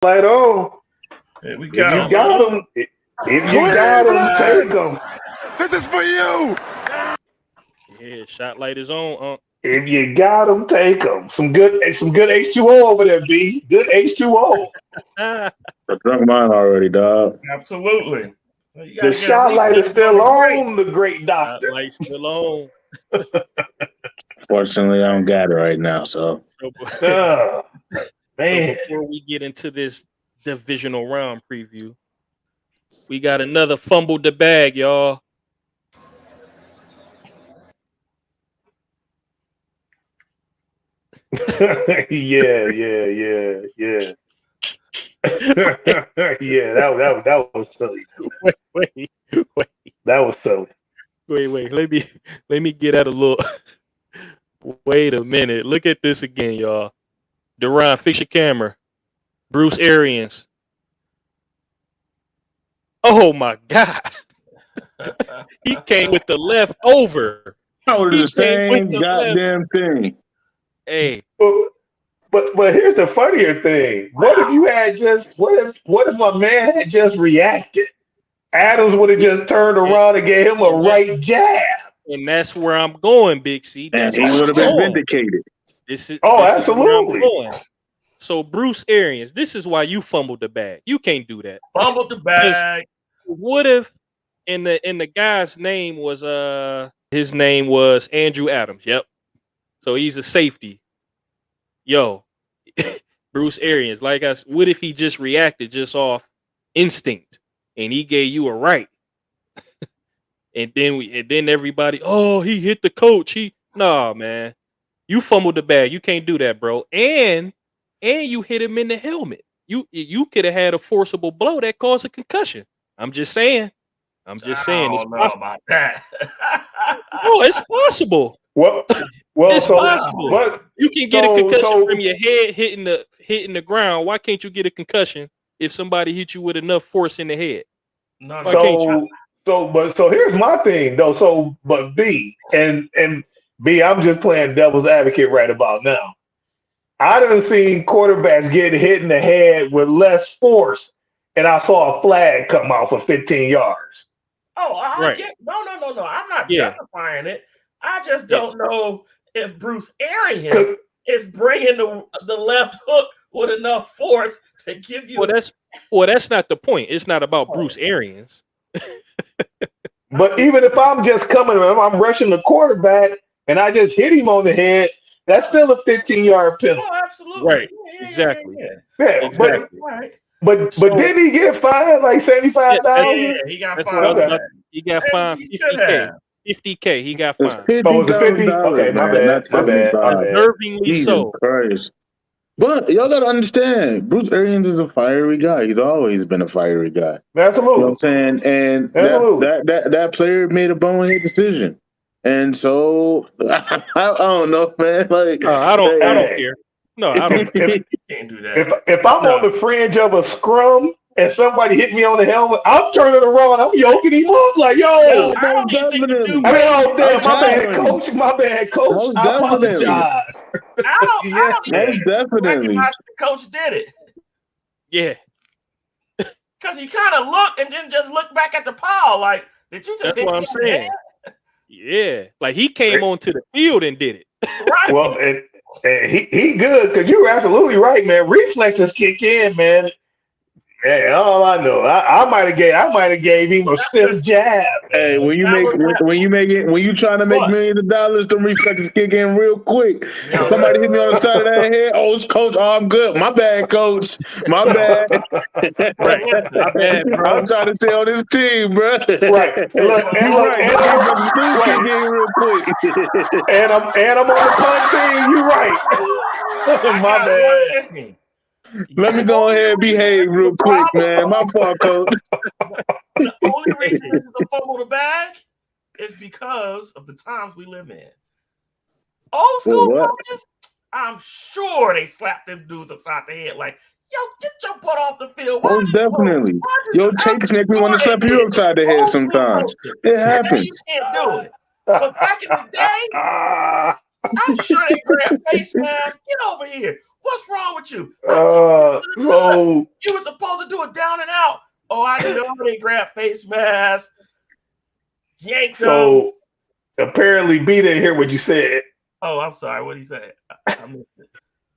Light on. Hey, we If got you got them, if you got them, take them. This is for you. Yeah, shot light is on. If you got them, take them. Some good H2O over there, B. Good H2O. I drunk mine already, dog. Absolutely. Well, The shot light is still on, the great doctor. Shot light still on. Fortunately, I don't got it right now, so. Man. So before we get into this divisional round preview, we got another Fumbled the Bag, y'all. yeah. Yeah, that was silly. Wait. That was silly. Wait. Let me get at a little. Wait a minute. Look at this again, y'all. Deiron, fix your camera. Bruce Arians. Oh my God. He came with the leftover. Oh, the same goddamn thing. Hey. But here's the funnier thing. What if you had just what if my man had just reacted? Adams would have just turned around and gave him a right jab. And that's where I'm going, Big C. And he would have been vindicated. This absolutely. Is where I'm going. So Bruce Arians, this is why you fumbled the bag. You can't do that. Fumbled the bag. What if in the guy's name was his name was Andrew Adams. Yep. So he's a safety. Yo, Bruce Arians, like us, what if he just reacted just off instinct and he gave you a right? and then everybody, oh, he hit the coach. Nah, man. You fumbled the bag. You can't do that, bro. And you hit him in the helmet. You could have had a forcible blow that caused a concussion. I'm just saying. It's possible. About that. Oh, it's possible. Well, it's possible. You can get a concussion from your head hitting the ground. Why can't you get a concussion if somebody hit you with enough force in the head? So here's my thing though. But B and B, I'm just playing devil's advocate right about now. I done seen quarterbacks get hit in the head with less force, and I saw a flag come out for 15 yards. Oh, I get no. I'm not justifying it. I just don't know if Bruce Arians is bringing the left hook with enough force to give you. Well, that's not the point. It's not about Bruce Arians. But even if I'm just I'm rushing the quarterback and I just hit him on the head, that's still a 15-yard penalty. Oh, absolutely. Right. Exactly. Yeah. Exactly. But did he get fined like $75,000? Yeah, he got fined. He got fined $50K. $50K. He got fined. Oh, was it 50? Okay, my bad. Deservingly so. Christ. But y'all gotta understand, Bruce Arians is a fiery guy. He's always been a fiery guy. Absolutely. You know what I'm saying? And that player made a bonehead decision. And so I don't know, man. Like I don't care. No, I don't can't do that. If I'm on the fringe of a scrum and somebody hit me on the helmet, I'm turning around. I'm yoking him up like, yo. My bad, coach. I apologize. I don't definitely. The coach did it. Yeah. Because he kind of looked and then just looked back at the pile like, did you just? That's what I'm saying. Yeah, like he came onto the field and did it. Right. Well, and he good because you were absolutely right, man. Reflexes kick in, man. Yeah, all I know, I might have gave him a stiff jab. Hey, when you trying to make millions of dollars, them reflexes kick in real quick. If somebody hit me on the side of that head, oh, it's coach. Oh, I'm good. My bad, coach. My bad. My bad, bro. I'm trying to stay on this team, bro. Right. Look, real quick. and I'm on the punt team. You right. My bad. Let me go ahead and behave real quick, man. My fault, coach. The only reason this is a fumble the bag is because of the times we live in. Old school coaches, I'm sure they slapped them dudes upside the head like, yo, get your butt off the field. Oh, definitely. Your takes make me want to slap you upside the head sometimes. It happens. You can't do it. But back in the day, I'm sure they grabbed face masks. Get over here. What's wrong with you? So You were supposed to do it down and out. Oh, I know they grabbed face masks, yanked them. So apparently, B didn't hear what you said. Oh, I'm sorry. What did he say? I missed it.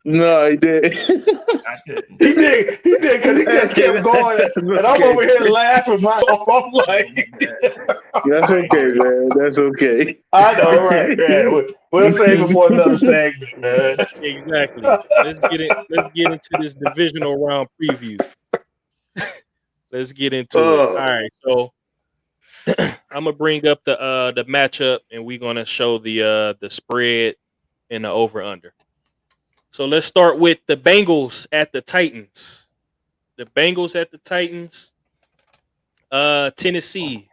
No, he did. I didn't. He did because he just kept going, and I'm over here laughing myself. I'm like, that's okay, man. That's okay. I know, right? Yeah, we'll save it for another segment, man. Exactly. Let's get into this divisional round preview. Let's get into it. All right, so I'm gonna bring up the matchup, and we're gonna show the spread and the over under. So let's start with the Bengals at the Titans. The Bengals at the Titans. Tennessee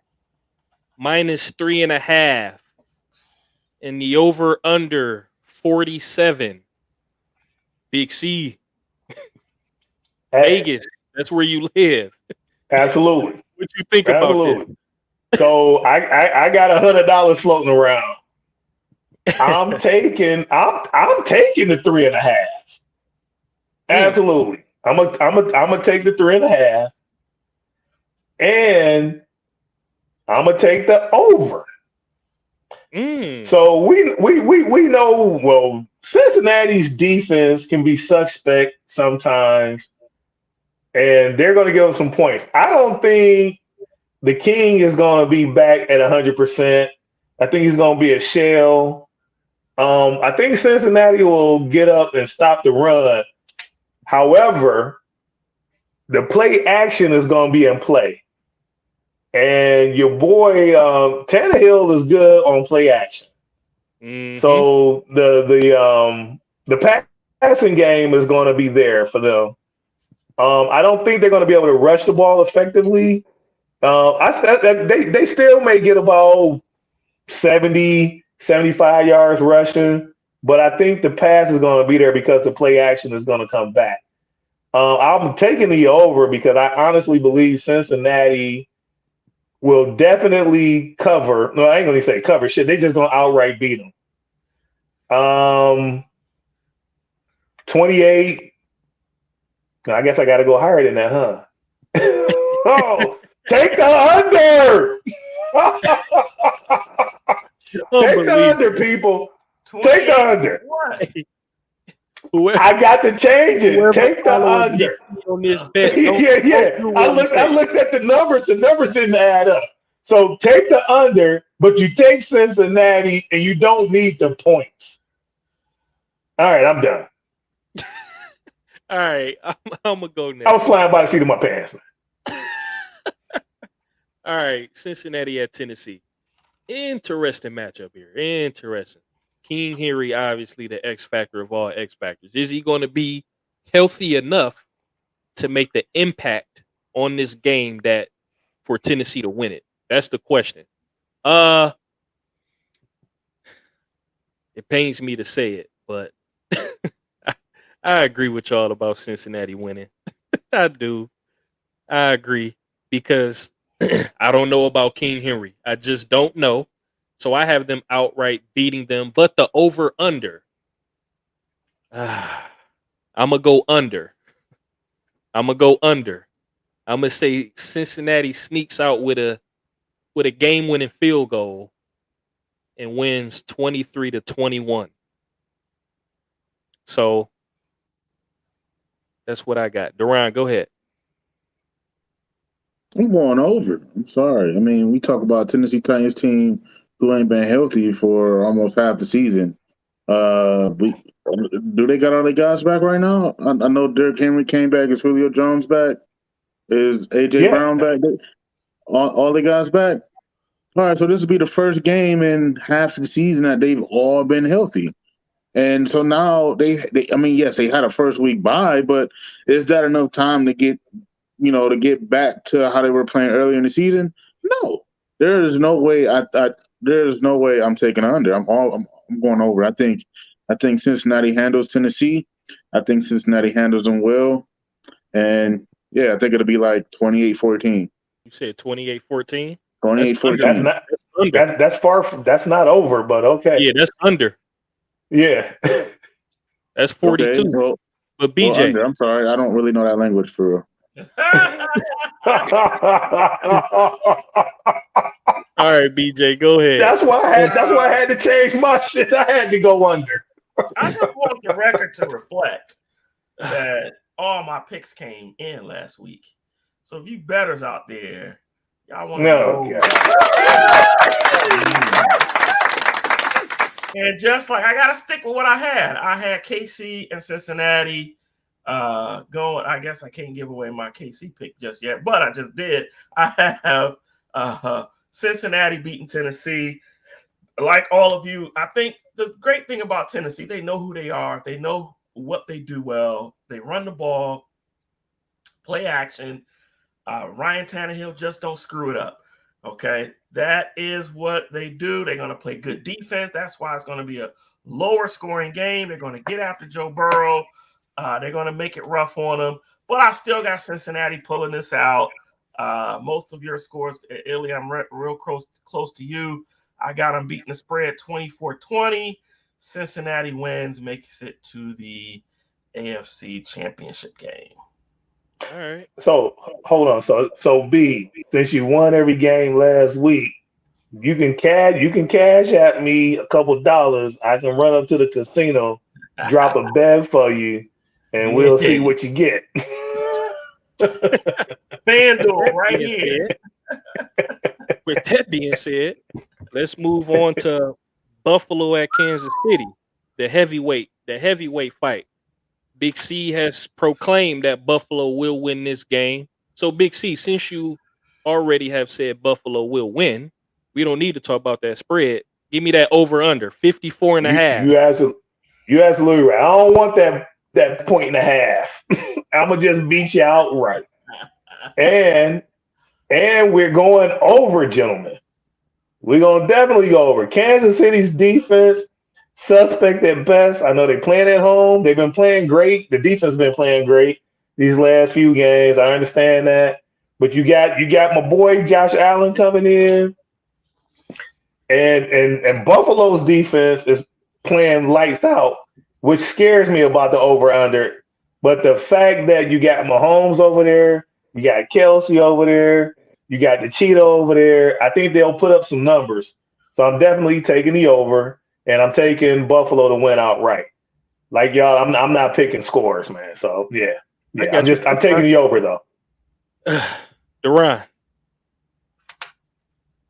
-3.5, and the over under 47. Big C. Vegas. That's where you live. Absolutely. What you think about this? So I got $100 floating around. I'm taking the 3.5. Absolutely. I'm gonna take the 3.5, and I'm gonna take the over. So we know, well, Cincinnati's defense can be suspect sometimes, and they're going to give them some points. I don't think the King is going to be back at 100%. I think he's going to be a shell. I think Cincinnati will get up and stop the run. However, the play action is going to be in play. And your boy Tannehill is good on play action. So the passing game is going to be there for them. I don't think they're going to be able to rush the ball effectively. They still may get about 70, 75 yards rushing, but I think the pass is going to be there because the play action is going to come back. I'm taking the over because I honestly believe Cincinnati will definitely cover. No, I ain't going to say cover. Shit, they just going to outright beat them. 28. I guess I got to go higher than that, huh? Oh, take the under. Take the under, people. Take the under. I got to change it. Take the under. On this bet. Yeah. I looked at the numbers. The numbers didn't add up. So take the under, but you take Cincinnati, and you don't need the points. All right, I'm done. All right, I'm gonna go next. I was flying by the seat of my pants. All right, Cincinnati at Tennessee. Interesting matchup here. Interesting. King Henry, obviously the X factor of all X factors. Is he going to be healthy enough to make the impact on this game that for Tennessee to win it? That's the question. It pains me to say it, but I agree with y'all about Cincinnati winning. I do. I agree because I don't know about King Henry. I just don't know. So I have them outright beating them. But the over-under, I'm going to go under. I'm going to go under. I'm going to say Cincinnati sneaks out with a game-winning field goal and wins 23-21. So that's what I got. Deiron, go ahead. I'm going over. I'm sorry. I mean, we talk about Tennessee Titans team who ain't been healthy for almost half the season. Do they got all their guys back right now? I know Derrick Henry came back. Is Julio Jones back? Is AJ Brown back? All the guys back? All right, so this will be the first game in half the season that they've all been healthy. And so now they I mean, yes, they had a first week bye, but is that enough time to get back to how they were playing earlier in the season? No. There is no way there's no way I'm taking under. I'm going over. I think Cincinnati handles Tennessee. I think Cincinnati handles them well. And yeah, I think it'll be like 28-14. You said 28-14? 28-14. That's far from, that's not over, but okay. Yeah, that's under. Yeah. That's 42. Okay, But Well, BJ, under. I'm sorry, I don't really know that language for real. all right, BJ, go ahead. That's why I had to change my shit. I had to go under. I just want the record to reflect that all my picks came in last week. So if you bettors out there, y'all want to No, and just like I gotta stick with what I had KC and Cincinnati going. I guess I can't give away my KC pick just yet, but I just did. I have Cincinnati beating Tennessee. Like all of you, I think the great thing about Tennessee, they know who they are. They know what they do well. They run the ball, play action. Ryan Tannehill just don't screw it up. Okay, that is what they do. They're going to play good defense. That's why it's going to be a lower scoring game. They're going to get after Joe Burrow. They're going to make it rough on them. But I still got Cincinnati pulling this out. Most of your scores, Illy, I'm real close to you. I got them beating the spread 24-20. Cincinnati wins, makes it to the AFC Championship game. All right. So hold on. So B, since you won every game last week, you can cash at me a couple dollars. I can run up to the casino, drop a bet for you, and we'll see what you get. FanDuel right here. With that being said, let's move on to Buffalo at Kansas City, the heavyweight fight. Big C has proclaimed that Buffalo will win this game. So, Big C, since you already have said Buffalo will win, we don't need to talk about that spread. Give me that over-under, 54.5. You absolutely right. I don't want that point and a half. I'm going to just beat you outright. And we're going over, gentlemen. We're going to definitely go over. Kansas City's defense, suspect at best. I know they're playing at home. They've been playing great. The defense has been playing great these last few games. I understand that. But you got my boy Josh Allen coming in. And Buffalo's defense is playing lights out, which scares me about the over-under. But the fact that you got Mahomes over there, you got Kelsey over there, you got the Cheetah over there, I think they'll put up some numbers. So I'm definitely taking the over, and I'm taking Buffalo to win outright. Like y'all, I'm not picking scores, man. So yeah. I'm taking the over though. Deiron.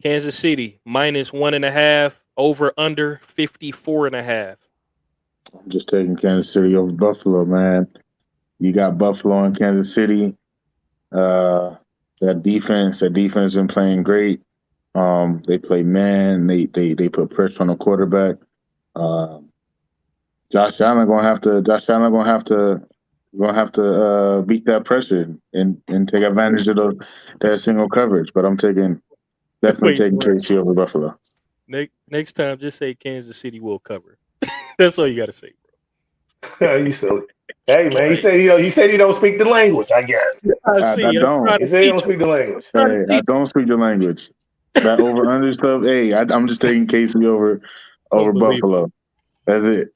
Kansas City -1.5, over under 54.5. I'm just taking Kansas City over Buffalo, man. You got Buffalo and Kansas City. That defense has been playing great. They play man. They put pressure on the quarterback. Josh Allen gonna have to beat that pressure and take advantage of that single coverage. But I'm definitely taking KC over Buffalo. Next time, just say Kansas City will cover. That's all you got to say, bro. You silly. Hey man, you said you don't speak the language. I guess. I don't. You said you don't speak the language. Hey, I don't speak the language. That over under stuff. Hey, I'm just taking KC over Buffalo. That's it.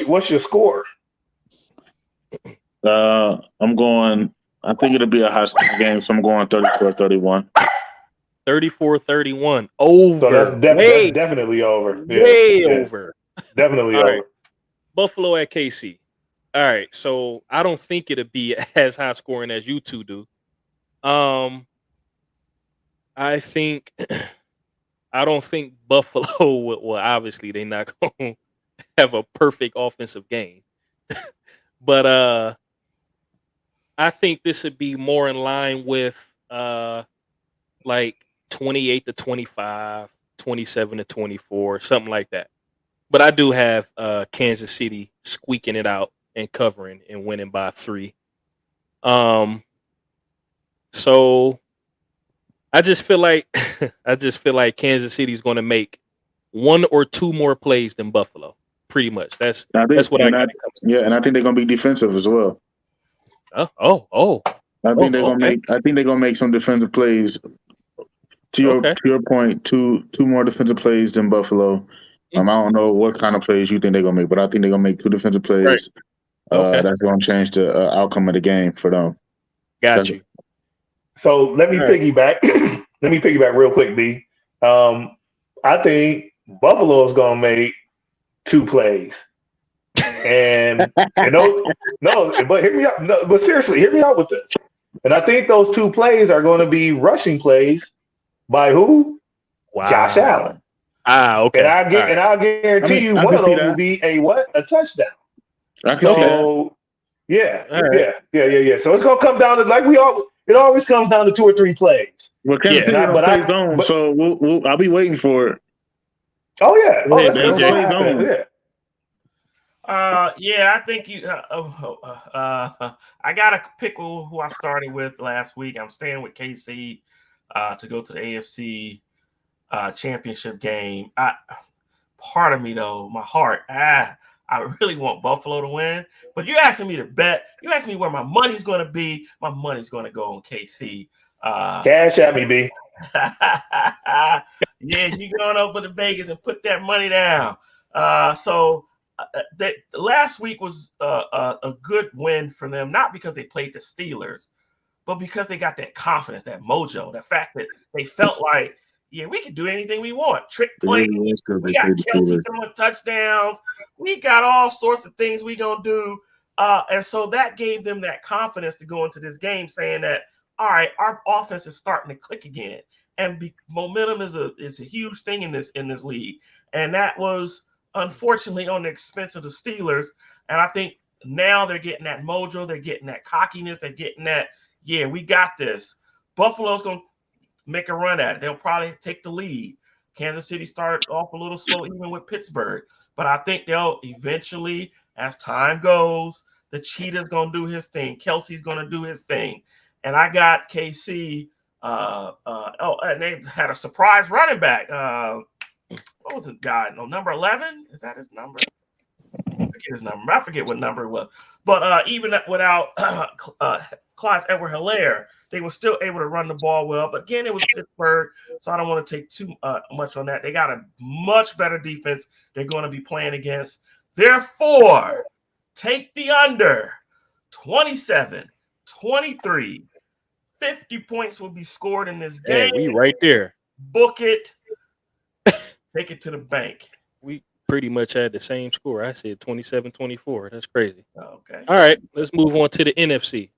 What's your score? I'm going. I think it'll be a high scoring game, so I'm going 34-31. 34-31. Over. So that's definitely over. Way over. Definitely All over. Right. Buffalo at KC. All right. So I don't think it'll be as high scoring as you two do. I don't think Buffalo will. Well, obviously they're not going to have a perfect offensive game, but I think this would be more in line with like 28-25, 27-24, something like that. But I do have Kansas City squeaking it out and covering and winning by 3. So I just feel like Kansas City is going to make 1 or 2 more plays than Buffalo. Pretty much. That's what I got. Yeah, and I think they're going to be defensive as well. I think they're gonna make some defensive plays. To your point, two more defensive plays than Buffalo, I don't know what kind of plays you think they're gonna make, but I think they're gonna make 2 defensive plays. Right. Okay. That's gonna change the outcome of the game for them. Got you. So let me piggyback. Let me piggyback real quick, B. I think Buffalo's gonna make 2 plays, and but hear me out. No, but seriously, hear me out with this. And I think those 2 plays are going to be rushing plays by who? Wow. Josh Allen. Okay. And I'll guarantee you one of those will be a what? A touchdown. I can see that. Yeah. So it's gonna come down to it always comes down to 2 or 3 plays. Well, Kansas City don't play zone, so I'll be waiting for it. Oh yeah. I think you. I gotta pick who I started with last week. I'm staying with KC to go to the AFC championship game. Part of me though, my heart, I really want Buffalo to win. But you're asking me to bet. You asking me where my money's going to be. My money's going to go on KC. Cash at me, B. Yeah, you going over to Vegas and put that money down. So that last week was a good win for them, not because they played the Steelers, but because they got that confidence, that mojo, the fact that they felt like, yeah, we can do anything we want. Trick play. We got Kelsey throwing touchdowns. We got all sorts of things we gonna do. And so that gave them that confidence to go into this game, saying that, all right, our offense is starting to click again. And momentum is a huge thing in this league. And that was unfortunately on the expense of the Steelers. And I think now they're getting that mojo, they're getting that cockiness, they're getting that, yeah, we got this. Buffalo's gonna make a run at it. They'll probably take the lead. Kansas City started off a little slow, even with Pittsburgh. But I think they'll eventually, as time goes, the Cheetah's going to do his thing. Kelsey's going to do his thing. And I got KC. And they had a surprise running back. What was it, guy? No, number 11? Is that his number? I forget what number it was. But even without Clyde Edwards-Helaire, they were still able to run the ball well. But again, it was Pittsburgh, so I don't want to take too much on that. They got a much better defense they're going to be playing against. Therefore, take the under 27, 23. 50 points will be scored in this game. Yeah, we right there. Book it. Take it to the bank. We pretty much had the same score. I said 27-24. That's crazy. Okay. All right, let's move on to the NFC.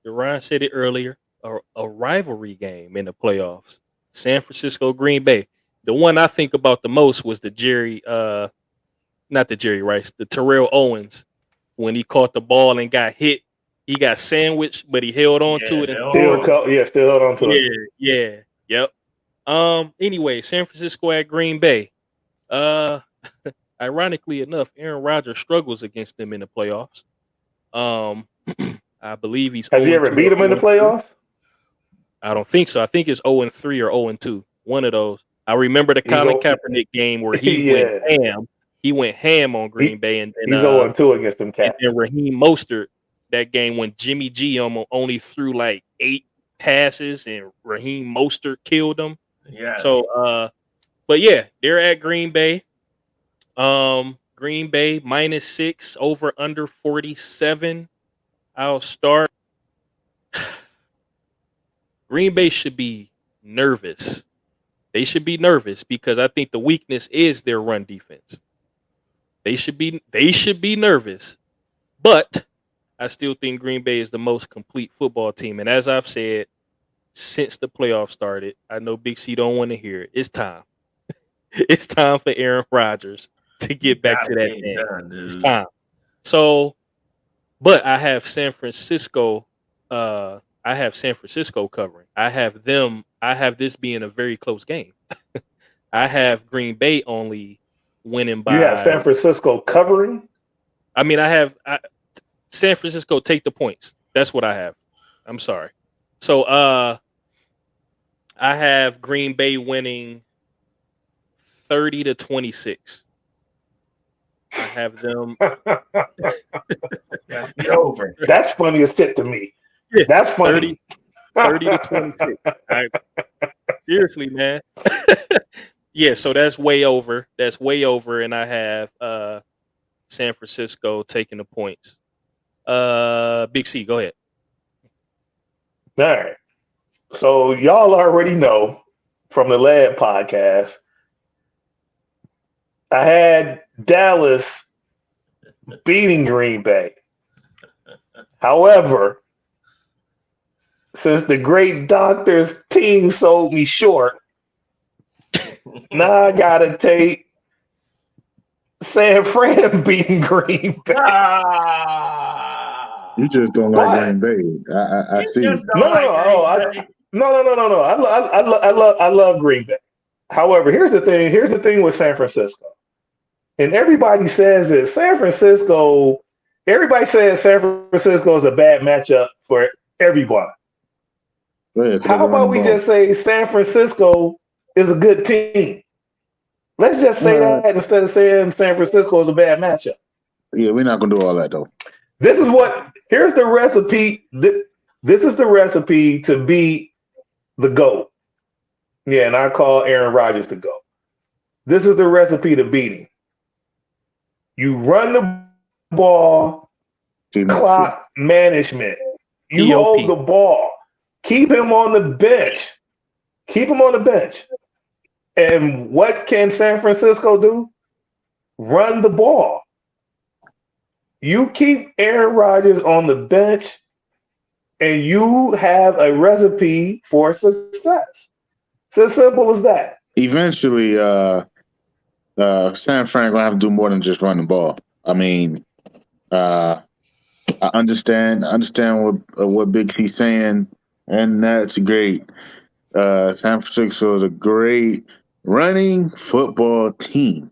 Ryan said it earlier, a rivalry game in the playoffs. San Francisco, Green Bay. The one I think about the most was the Terrell Owens, when he caught the ball and got hit. He got sandwiched, but he held on to it. Still held on to it. Yeah. Yep. Anyway, San Francisco at Green Bay. Ironically enough, Aaron Rodgers struggles against them in the playoffs. I believe he's. Has he ever beat him in the playoffs? I don't think so. I think it's 0-3 or 0-2. One of those. I remember the Colin Kaepernick game where he went ham. He went ham on Green Bay, and then he's 0-2 against them Cats. And Raheem Mostert, that game when Jimmy G only threw like 8 passes, and Raheem Mostert killed him. Yeah. So, but yeah, they're at Green Bay. Green Bay -6 over under 47. I'll start. Green Bay should be nervous. They should be nervous because I think the weakness is their run defense. They should be nervous. But I still think Green Bay is the most complete football team. And as I've said since the playoffs started, I know Big C don't want to hear it. It's time. It's time for Aaron Rodgers to get back to that game. It's time. So, but I have San Francisco. I have San Francisco covering. I have this being a very close game. I have Green Bay only winning by. You have San Francisco covering? I mean, I have San Francisco take the points. That's what I have. I'm sorry. So I have Green Bay winning 30-26. I have them. That's the over. That's funny as shit to me. Yeah, that's funny. 30-26. Seriously, man. Yeah, so that's way over. That's way over, and I have San Francisco taking the points. Big C, go ahead. All right. So y'all already know from the LAD podcast, I had Dallas beating Green Bay. However, since the great doctor's team sold me short, now I gotta take San Fran beating Green Bay. You just don't like Green Bay. I see. Just don't No. like Green Bay. No. I love Green Bay. However, here's the thing. Here's the thing with San Francisco, and everybody says that San Francisco. Everybody says San Francisco is a bad matchup for everyone. How about we just say San Francisco is a good team? Let's just say that instead of saying San Francisco is a bad matchup. Yeah, we're not gonna do all that though. Here's the recipe. This is the recipe to beat the GOAT. Yeah, and I call Aaron Rodgers the GOAT. This is the recipe to beat him. You run the ball, clock management. You hold the ball. Keep him on the bench. Keep him on the bench. And what can San Francisco do? Run the ball. You keep Aaron Rodgers on the bench, and you have a recipe for success. It's as simple as that. Eventually, San Fran gonna have to do more than just run the ball. I mean, I understand what Big C's saying, and that's great. San Francisco is a great running football team.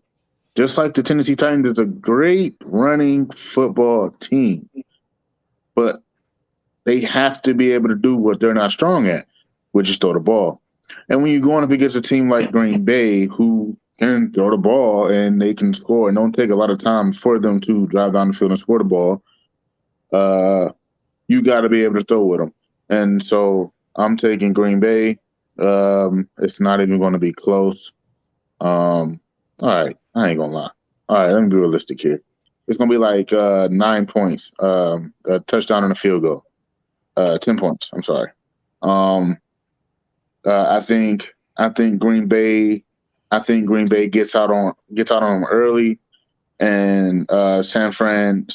Just like the Tennessee Titans is a great running football team. But they have to be able to do what they're not strong at, which is throw the ball. And when you're going up against a team like Green Bay, who can throw the ball and they can score and don't take a lot of time for them to drive down the field and score the ball, you got to be able to throw with them. And so I'm taking Green Bay. It's not even going to be close. All right, I ain't going to lie. All right, let me be realistic here. It's going to be like 9 points, a touchdown and a field goal. 10 points, I'm sorry. I think Green Bay gets out on them early, and San Fran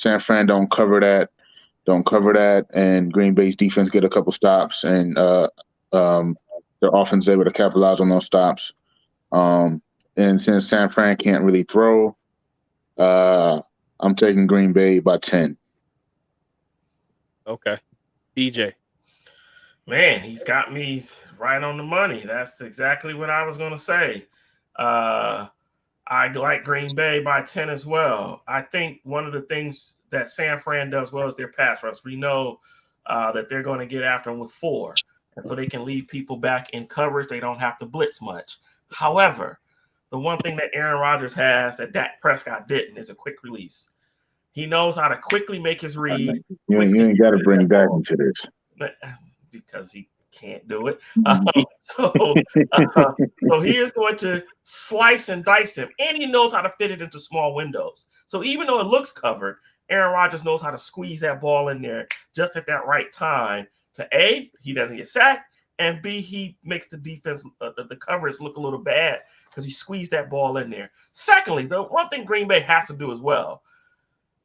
don't cover that, and Green Bay's defense get a couple stops, and their offense is able to capitalize on those stops. And since San Fran can't really throw, I'm taking Green Bay by 10. Okay. DJ. Man, he's got me right on the money. That's exactly what I was going to say. I like Green Bay by 10 as well. I think one of the things that San Fran does well is their pass rush. We know that they're going to get after them with 4, and so they can leave people back in coverage. They don't have to blitz much. However, the one thing that Aaron Rodgers has that Dak Prescott didn't is a quick release. He knows how to quickly make his read. You ain't got to bring Dak into this. Because he can't do it. So he is going to slice and dice him, and he knows how to fit it into small windows. So even though it looks covered, Aaron Rodgers knows how to squeeze that ball in there just at that right time to A, he doesn't get sacked, and B, he makes the defense, the coverage look a little bad because he squeezed that ball in there. Secondly, the one thing Green Bay has to do as well,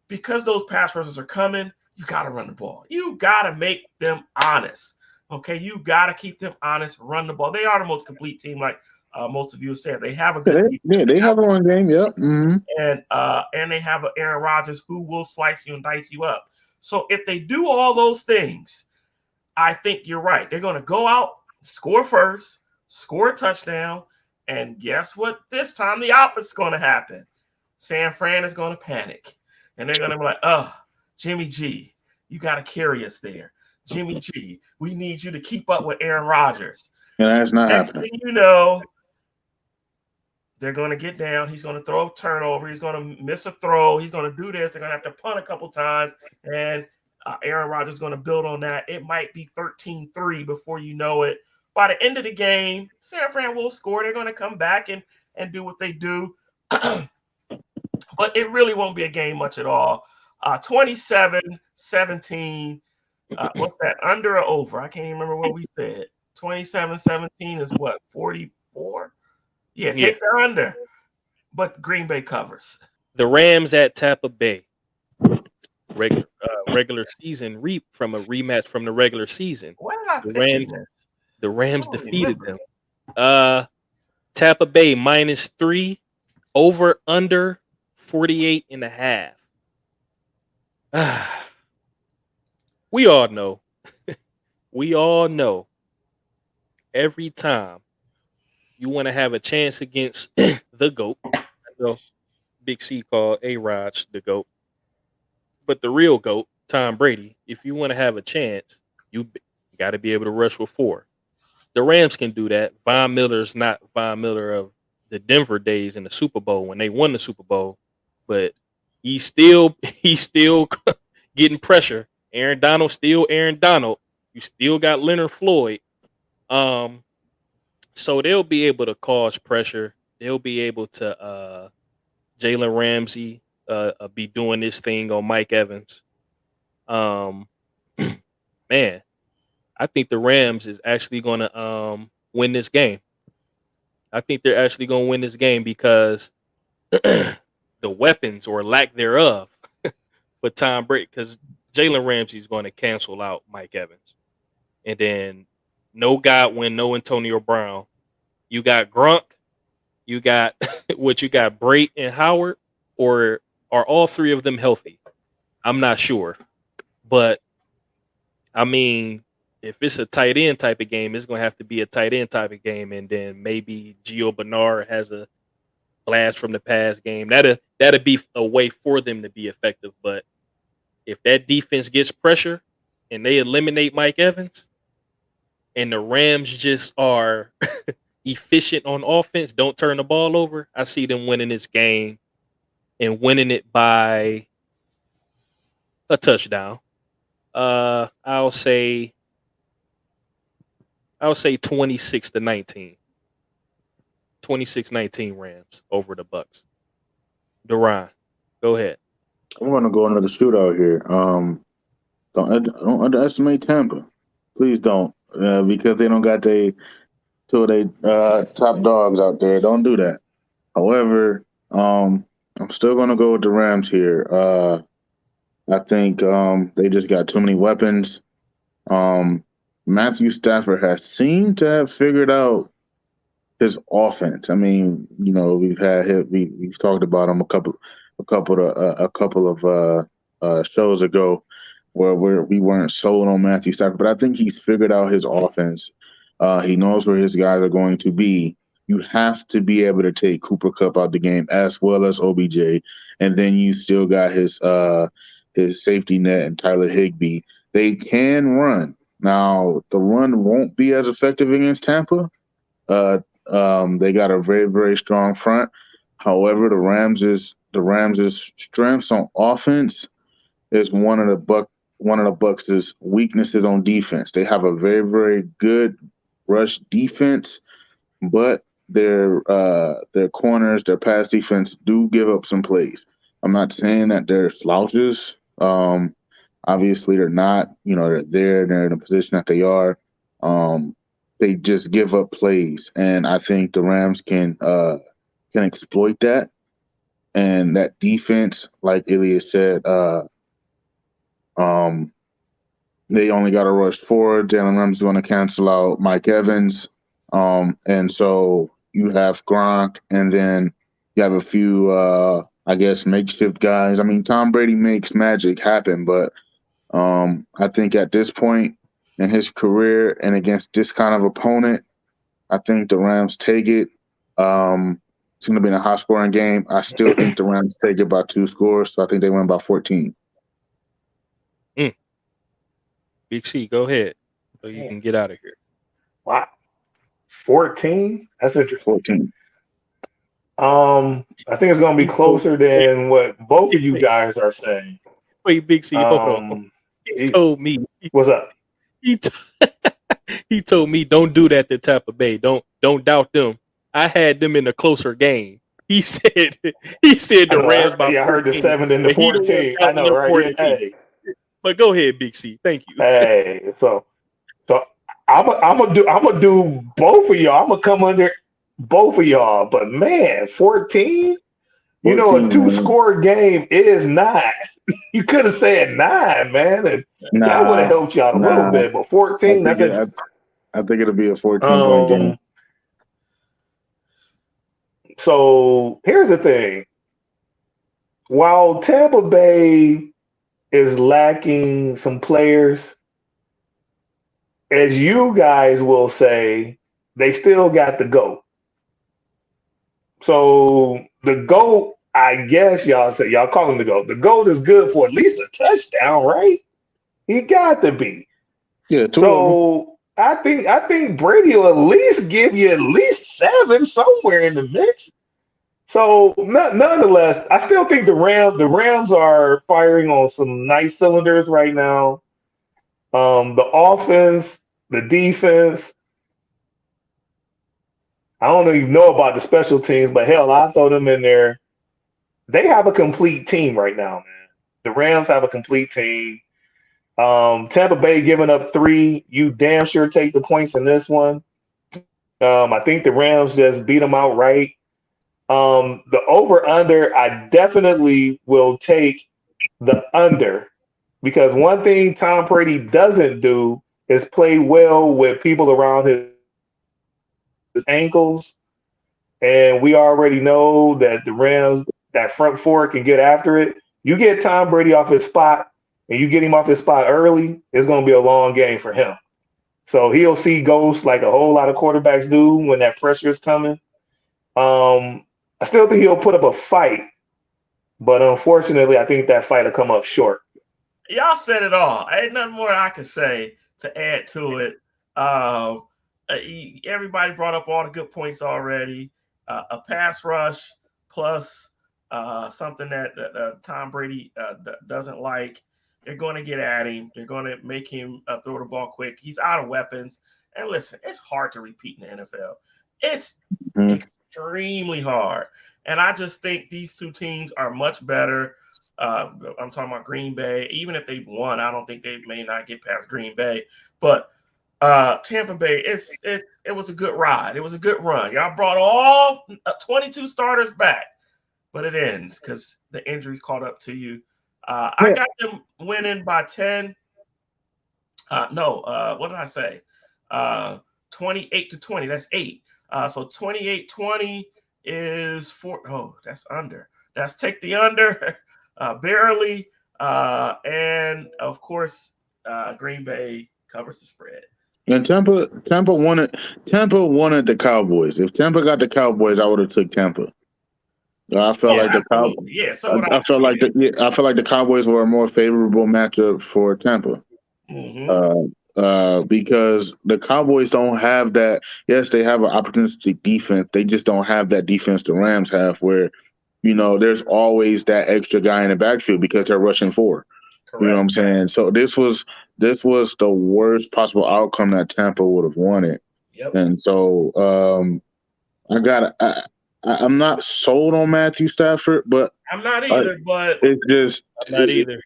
because those pass rushers are coming, you got to run the ball. You got to make them honest. Okay, you got to keep them honest, run the ball. They are the most complete team, like most of you have said. They have a good defense. They have a run game, yep. Mm-hmm. And they have an Aaron Rodgers who will slice you and dice you up. So if they do all those things, I think you're right. They're going to go out, score first, score a touchdown, and guess what? This time the opposite's going to happen. San Fran is going to panic, and they're going to be like, oh, Jimmy G, you got to carry us there. Jimmy G, we need you to keep up with Aaron Rodgers. And that's not happening. Next thing you know, they're going to get down. He's going to throw a turnover. He's going to miss a throw. He's going to do this. They're going to have to punt a couple times, and Aaron Rodgers is going to build on that. It might be 13-3 before you know it. By the end of the game, San Fran will score. They're going to come back, and and do what they do. But it really won't be a game much at all. 27-17. What's that? Under or over? I can't even remember what we said. 27-17 is what? 44? Yeah, take the under. But Green Bay covers. The Rams at Tampa Bay. Regular season from a rematch from the regular season. Why did I The pick Rams, this? the Rams I don't defeated remember. them. Tampa Bay -3, over under 48.5. We all know. We all know. Every time you want to have a chance against the GOAT, I know Big C called A-Rod the GOAT, but the real GOAT, Tom Brady, if you want to have a chance, you got to be able to rush with 4. The Rams can do that. Von Miller's not Von Miller of the Denver days in the Super Bowl when they won the Super Bowl, but he's still getting pressure. Aaron Donald still Aaron Donald. You still got Leonard Floyd. So they'll be able to cause pressure. They'll be able to Jalen Ramsey be doing this thing on Mike Evans. Man, I think the Rams is actually going to win this game. I think they're actually going to win this game because the weapons or lack thereof for Tom Brady, because Jalen Ramsey is going to cancel out Mike Evans. And then no Godwin, no Antonio Brown. You got Gronk. You got you got Brait and Howard, or are all 3 of them healthy? I'm not sure. But I mean, if it's a tight end type of game, it's going to have to be a tight end type of game. And then maybe Gio Bernard has a blast from the past game. That'll be a way for them to be effective. But if that defense gets pressure and they eliminate Mike Evans and the Rams just are efficient on offense, don't turn the ball over, I see them winning this game and winning it by a touchdown. I'll say 26-19. 26-19 Rams over the Bucks. Deiron, go ahead. I'm going to go another shootout here. Don't underestimate Tampa. Please don't, because they don't got two of their top dogs out there. Don't do that. However, I'm still going to go with the Rams here. I think they just got too many weapons. Matthew Stafford has seemed to have figured out his offense. I mean, we've talked about him a couple of shows ago where we weren't sold on Matthew Stafford, but I think he's figured out his offense. He knows where his guys are going to be. You have to be able to take Cooper Kupp out the game as well as OBJ, and then you still got his safety net and Tyler Higbee. They can run. Now, the run won't be as effective against Tampa. They got a very, very strong front. However, the Rams' strengths on offense is one of the Bucks' weaknesses on defense. They have a very, very good rush defense, but their corners, their pass defense do give up some plays. I'm not saying that they're slouches. Obviously, they're not. They're in a position that they are. They just give up plays, and I think the Rams can exploit that. And that defense, like Iliyaas said, they only got to rush forward. Jalen Ramsey is going to cancel out Mike Evans, and so you have Gronk, and then you have a few, makeshift guys. I mean, Tom Brady makes magic happen, but I think at this point in his career and against this kind of opponent, I think the Rams take it. It's going to be a high-scoring game. I still think the Rams take it by 2 scores, so I think they win by 14. Big C, go ahead so you can get out of here. Wow. 14? That's interesting. 14. I think it's going to be closer than what both of you guys are saying. Wait, Big C, hold on. He told me. What's up? He told me don't do that to Tampa Bay. Don't doubt them. I had them in a closer game. He said the Rams by 14. I heard the 7 and the and he the one 14. I counting know, them right? for Yeah, the beat. hey, But go ahead, Big C. Thank you. hey. So I'm gonna do both of y'all. I'm gonna come under both of y'all. But man, 14. You know, a 14, man. two-score game is 9. You could have said 9, man, and that would have Nah, helped you out a little nah. bit. But 14, that's interesting. I think it'll be a 14-point game. So here's the thing. While Tampa Bay is lacking some players, as you guys will say, they still got the GOAT. So the GOAT, I guess y'all say, y'all call him the GOAT. The GOAT is good for at least a touchdown, right? He got to be. Yeah, 2 of them. So I think Brady will at least give you at least 7 somewhere in the mix. So nonetheless, I still think the Rams are firing on some nice cylinders right now. The offense, the defense. I don't even know about the special teams, but hell, I throw them in there. They have a complete team right now, man. The Rams have a complete team. Tampa Bay giving up 3. You damn sure take the points in this one. I think the Rams just beat them outright. The over-under, I definitely will take the under because one thing Tom Brady doesn't do is play well with people around his ankles. And we already know that the Rams, that front four can get after it. You get Tom Brady off his spot and you get him off his spot early, it's going to be a long game for him. So he'll see ghosts like a whole lot of quarterbacks do when that pressure is coming. I still think he'll put up a fight, but unfortunately, I think that fight will come up short. Y'all said it all. Ain't nothing more I can say to add to it. Everybody brought up all the good points already. A pass rush plus something that Tom Brady doesn't like. They're going to get at him. They're going to make him throw the ball quick. He's out of weapons. And listen, it's hard to repeat in the NFL. It's extremely hard. And I just think these two teams are much better. I'm talking about Green Bay. Even if they won, I don't think they may not get past Green Bay. But Tampa Bay, it was a good ride. It was a good run. Y'all brought all 22 starters back, but it ends because the injuries caught up to you. I got them winning by 10. What did I say? 28-20. That's 8. So 28-20 is 4. Oh, that's under. That's take the under barely. And of course, Green Bay covers the spread. And Tampa wanted the Cowboys. If Tampa got the Cowboys, I would have took Tampa. I felt like the Cowboys. Yeah, so I felt like the Cowboys were a more favorable matchup for Tampa. Because the Cowboys don't have that. Yes, they have an opportunistic defense. They just don't have that defense the Rams have, where there's always that extra guy in the backfield because they're rushing 4. Correct. You know what I'm saying? So this was the worst possible outcome that Tampa would have wanted. Yep. And so I'm not sold on Matthew Stafford, but I'm not either. But it's just I'm not either.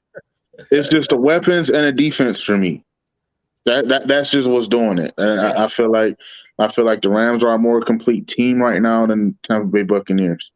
It's just the weapons and the defense for me. That's just what's doing it. And I feel like the Rams are a more complete team right now than Tampa Bay Buccaneers.